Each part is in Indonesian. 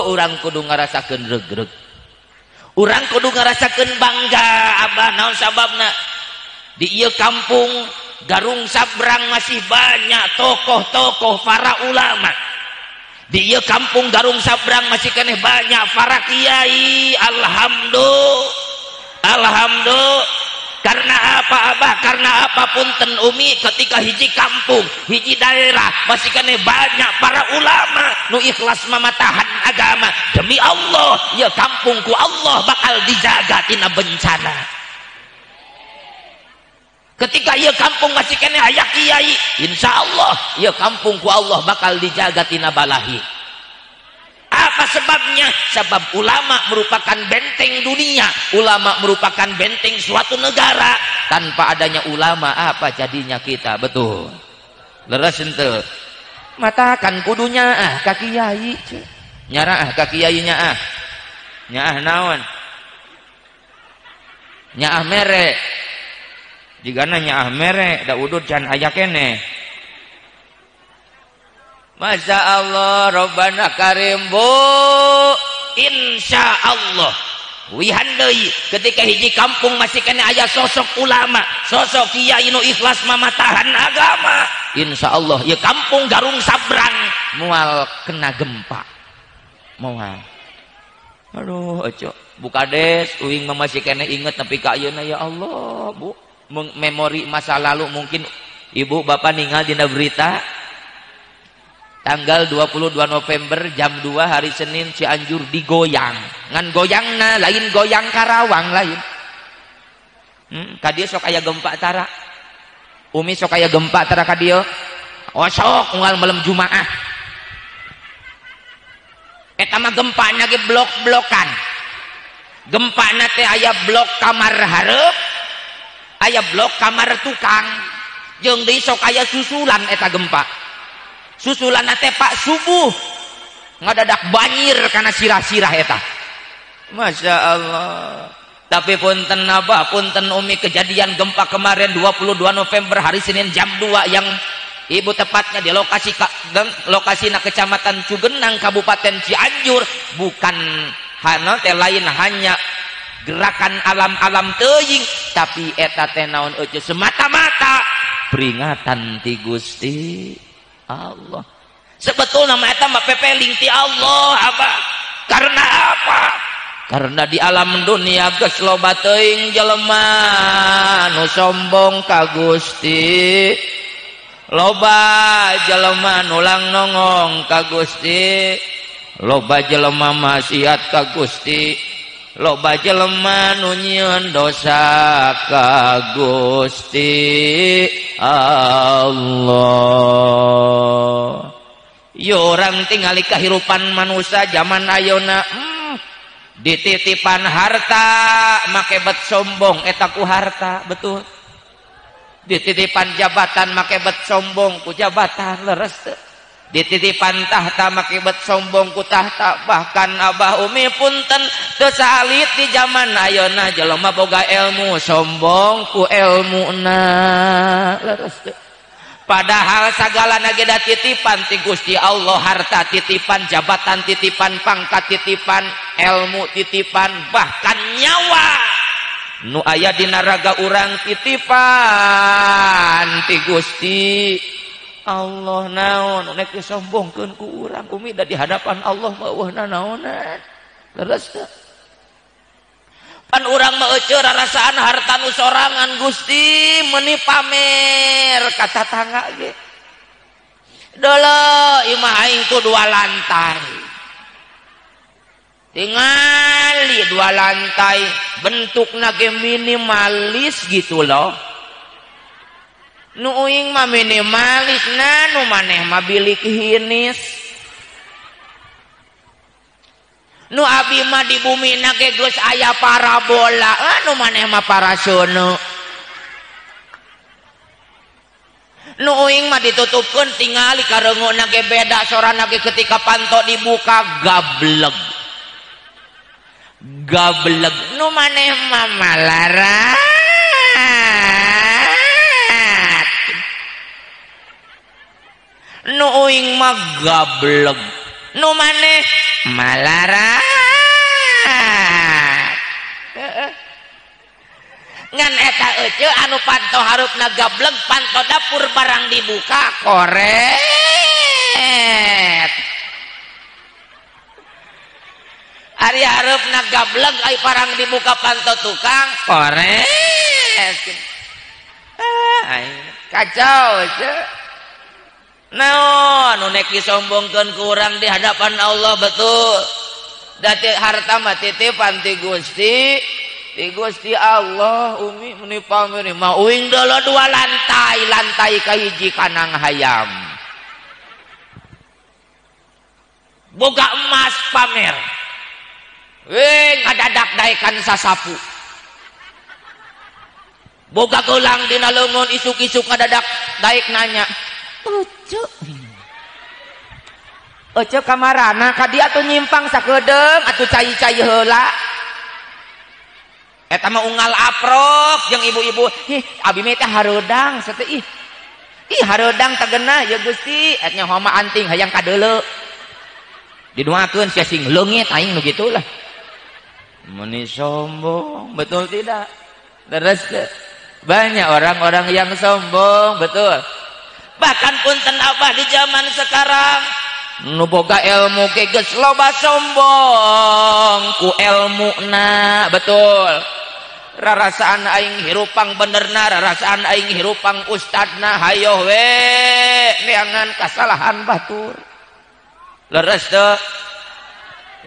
urang kudu ngarasakeun regreg. Urang kudu ngarasakeun bangga abah naon sababna di ieu kampung Garung Sabrang masih banyak tokoh-tokoh para ulama. Di ieu kampung Garung Sabrang masih keneh banyak para kiai. Alhamdulillah. Karena apa abah? Karena apapun ten umi ketika hiji kampung, hiji daerah masih keneh banyak para ulama nu ikhlas mamatahan agama demi Allah. Ya kampungku Allah bakal dijaga tina bencana. Ketika ieu kampung masih keneh aya kiai, insyaallah ieu kampungku Allah bakal dijaga tina balahi. Apa sebabnya? Sebab ulama merupakan benteng dunia, ulama merupakan benteng suatu negara. Tanpa adanya ulama apa jadinya kita? Betul. Leres henteu. Matakan kudunya ka kiai. Nyara ka kiai nya Nyaah naon? Nyaah mere. Jigana nyaah mere da udud can aya keneh. Masya Allah, Rabbana Karim bu, insya Allah. Wihandai ketika hiji kampung masih kena aya sosok ulama, sosok kiai nu ikhlas mamatahan agama. Insya Allah, ya kampung Garung Sabrang mual kena gempa, mual. Aduh, ojo, bukades, uing masih kena inget tapi kayana ya Allah, bu, memori masa lalu mungkin ibu bapak ninggal dina berita. Tanggal 22 November jam 2 hari Senin Cianjur digoyang. Ngan goyangna lain goyang Karawang lain. Kadieu sok aya gempa tara. Umi sok aya gempa tara kadieu. Oh sok unggal malam Jumaah. Eta mah gempana ge blok-blokan. Gempana teh aya blok kamar hareup, aya blok kamar tukang. Jeung deui sok aya susulan eta gempa. Susulan teh Pak subuh ngadadak banjir karena sirah-sirah eta. Masya Allah. Tapi punten abah, punten umi kejadian gempa kemarin 22 November hari Senin jam 2 yang ibu tepatnya di lokasinya Kecamatan Cugenang Kabupaten Cianjur, bukan lain hanya gerakan alam-alam teuing, tapi eta teh naon eueuh semata-mata peringatan ti Gusti Allah. Sebetulnya nama eta mah pepeling ti Allah abah. Karena apa? Karena di alam dunia geus loba teuing jelema nu sombong ka Gusti. Loba jelema nu lang nongong ka Gusti. Loba jelema maksiat ka Gusti. Loba jelema nu nyieun dosa ka Gusti Allah. Yo orang tingali kehidupan manusia zaman ayeuna dititipan harta make bet sombong eta ku harta, betul. Dititipan jabatan make bet sombong ku jabatan, leres teu. Dititipan tahta make bet sombong ku tahta. Bahkan abah umi punten teu salit di zaman ayeuna jelema boga ilmu sombong ku ilmuna, leres teu. Padahal sagala nageda titipan ti Gusti Allah, harta titipan, jabatan titipan, pangkat titipan, ilmu titipan, bahkan nyawa nu aya dina raga urang titipan ti Gusti Allah. Naon nek disombongkeun ku urang umi da di hadapan Allah mah eueuhna naonan, leres teu. Pan urang mah euceur rarasaan harta nu sorangan Gusti meuni pamer ka tatangga ge. Deuleu ieu mah aing ku 2 lantai. Tingali 2 lantai, bentukna ge minimalis gitu loh. Nu uing mah minimalis, nah nu maneh mah bilik hinis. Nu abi mah di bumi nage geus aya parabola, anu maneh mah parasono. Nu uing mah ditutupkeun tingali kareungna ge beda sorana ge ketika panto dibuka gableg. Gableg nu maneh mah malarat. Nu uing mah gableg. Nu maneh malarat ngan eta ece anu panto harupna gableng panto dapur barang dibuka koret ari harupna gableng ai barang dibuka panto tukang koret kacau ce naon anu nek disombongkeun ku urang di hadapan Allah betul dati harta mah titipan ti Gusti Allah umi meni pameri mah uing dolo 2 lantai kahiji kanang hayam boga emas pamer ngadadak daekan sasapu boga geulang dina leungeun isuk-isuk ngadadak daek nanya Ece kamarana ka dia tuh nyimpang sakedeung atuh cai-cai heula eta mah unggal aprok jeung ibu-ibu abi mah teh hareudang sateu ih hareudang tagena ya Gusti etnya homa anting hayang kadeuleu didoakeun sia sing leungit aing nu gitulah meni sombong betul tidak terus banyak orang-orang yang sombong betul bahkan punten abah di zaman sekarang nu boga ilmu ge geus loba sombong ku ilmuna betul rarasaan aing hirupang benerna rarasaan aing hirupang ustadna hayo we neangan kasalahan batur leres teu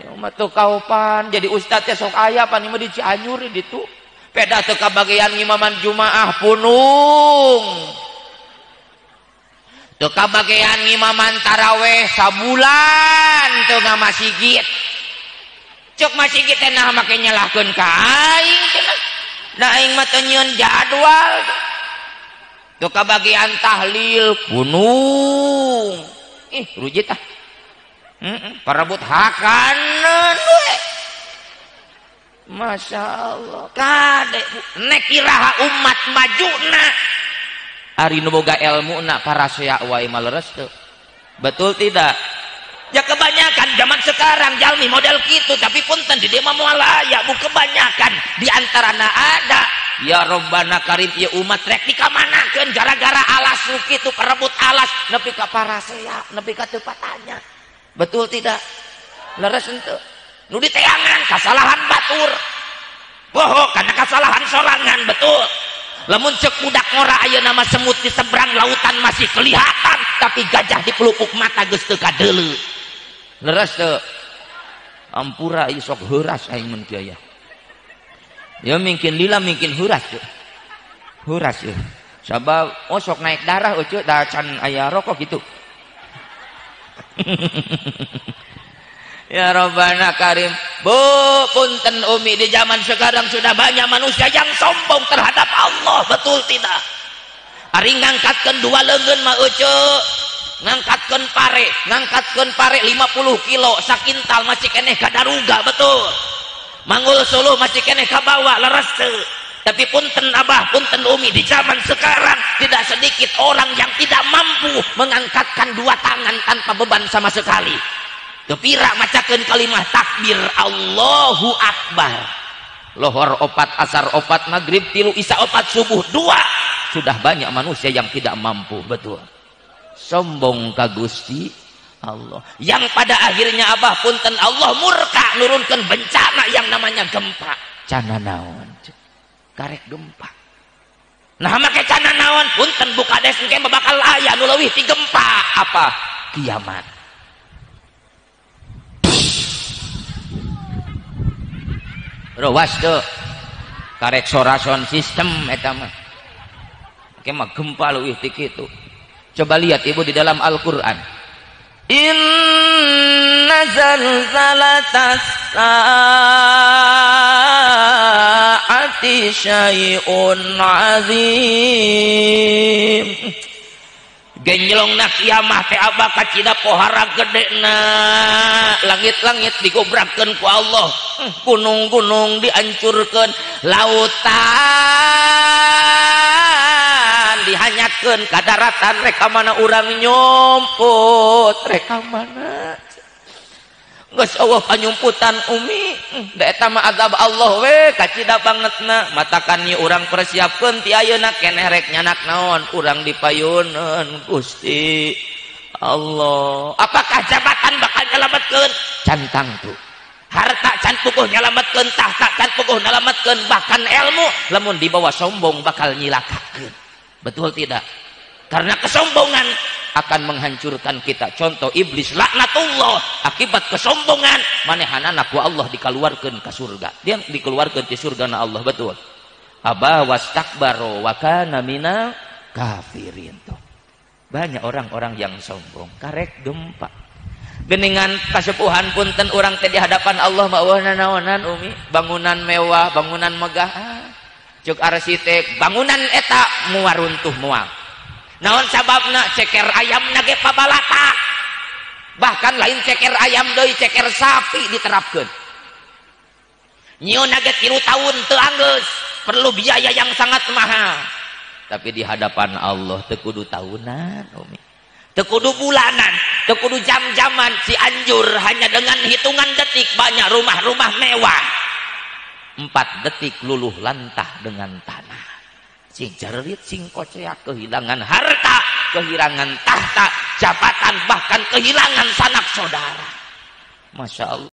ya mah teu kaupan jadi ustad teh sok aya pan mah di Cianjur ditu peda teu kabagian ngimaman jumaah punung teu kabagian ngimaman taraweh sabulan teu ngamasigit cok masigit teh nah make nyalahkeun ka aing cenah da aing mah teu nyieun jadwal teu kabagian tahlil punung rujit ah parebut hakaneun we Masya Allah kade nek iraha umat majuna ari nu boga ilmuna para saya wae maleres teu betul tidak ya kebanyakan zaman sekarang jalmi model gitu tapi punten di dia mah moal aya bu kebanyakan di antarana ada ya Robbana Karim ieu umat rek dikamanakeun gara-gara alas nu kitu parebut alas nepi ka para saya nepi ka teu patanya betul tidak leres henteu nu diteangan kasalahan batur bohong karena kasalahan sorangan betul lamun cek budak ngora aya nama semut di seberang lautan masih kelihatan tapi gajah di pelupuk mata geus teu kadeuleu leres teu ampura ieu sok heuras aing mun kieu ya mungkin lila mungkin heuras teu heuras ya sabab sok naik darah euceuk da can aya rokok gitu ya Rabbana Karim bu punten umi di zaman sekarang sudah banyak manusia yang sombong terhadap Allah betul tidak ari ngangkatkeun 2 leungeun mah euceuk ngangkatkeun pare 50 kilo sakintal masih keneh kadaruga betul manggul suluh masih keneh kabawa leres teu tapi punten abah punten umi di zaman sekarang tidak sedikit orang yang tidak mampu mengangkatkan 2 tangan tanpa beban sama sekali kepira macakeun kalimah takbir Allahu Akbar lohor 4 asar 4 maghrib 3 isya 4 subuh 2 sudah banyak manusia yang tidak mampu betul sombong ka Gusti Allah yang pada akhirnya abah punten Allah murka nurunkan bencana yang namanya gempa cana naon karek gempa nah make cana naon punten bukades engke bakal aya nu leuwih ti gempa apa kiamat rawas teu karek sound system eta mah engke mah gempa leuwih ti kitu coba lihat ibu di dalam Al-Qur'an inna zalzalatas saati syai'un azim genjlongna kiamah teh abah kacida pohara gedena langit-langit digobrakeun ku Allah gunung-gunung dihancurkeun lautan dihanyatkeun ka daratan reka mana urang nyompot reka mana geus eueuh panyumputan Umi da eta mah azab Allah we kacida bangetna matakan ieu urang persiapkeun ti ayeuna keneh rek nyanak naon urang dipayeuneun Gusti Allah. Apakah jabatan bakal nyelametkeun? Can tangtu. Harta can puguh nyelametkeun, tahta can puguh nyelametkeun, bahkan ilmu lamun dibawa sombong bakal nyilakakeun. Betul tidak? Karena kesombongan akan menghancurkan kita. Contoh iblis laknatullah akibat kesombongan manehanana ku Allah dikeluarkeun ka surga. Dia dikeluarkeun ti surgana Allah, betul. Aba wastakbaro wa kana minal kafirin. Tuh. Banyak orang-orang yang sombong karek gempa geningan kasepuhan punten urang teh di hadapan Allah mauhna naonan Umi bangunan mewah bangunan megah cuk arsitek bangunan eta moal runtuh moal naon sababna ceker ayamna ge pabalata bahkan lain ceker ayam deui ceker sapi diterapkeun nyieunna ge 3 tahun teu anggeus perlu biaya yang sangat mahal. Tapi di hadapan Allah teu kudu tahunan Umi. Teu kudu bulanan, teu kudu jam-jaman Cianjur hanya dengan hitungan detik banyak rumah-rumah mewah. 4 detik luluh lantah dengan tanah. Sing jerit sing koceak kehilangan harta, kehilangan tahta, jabatan bahkan kehilangan sanak saudara. Masya Allah.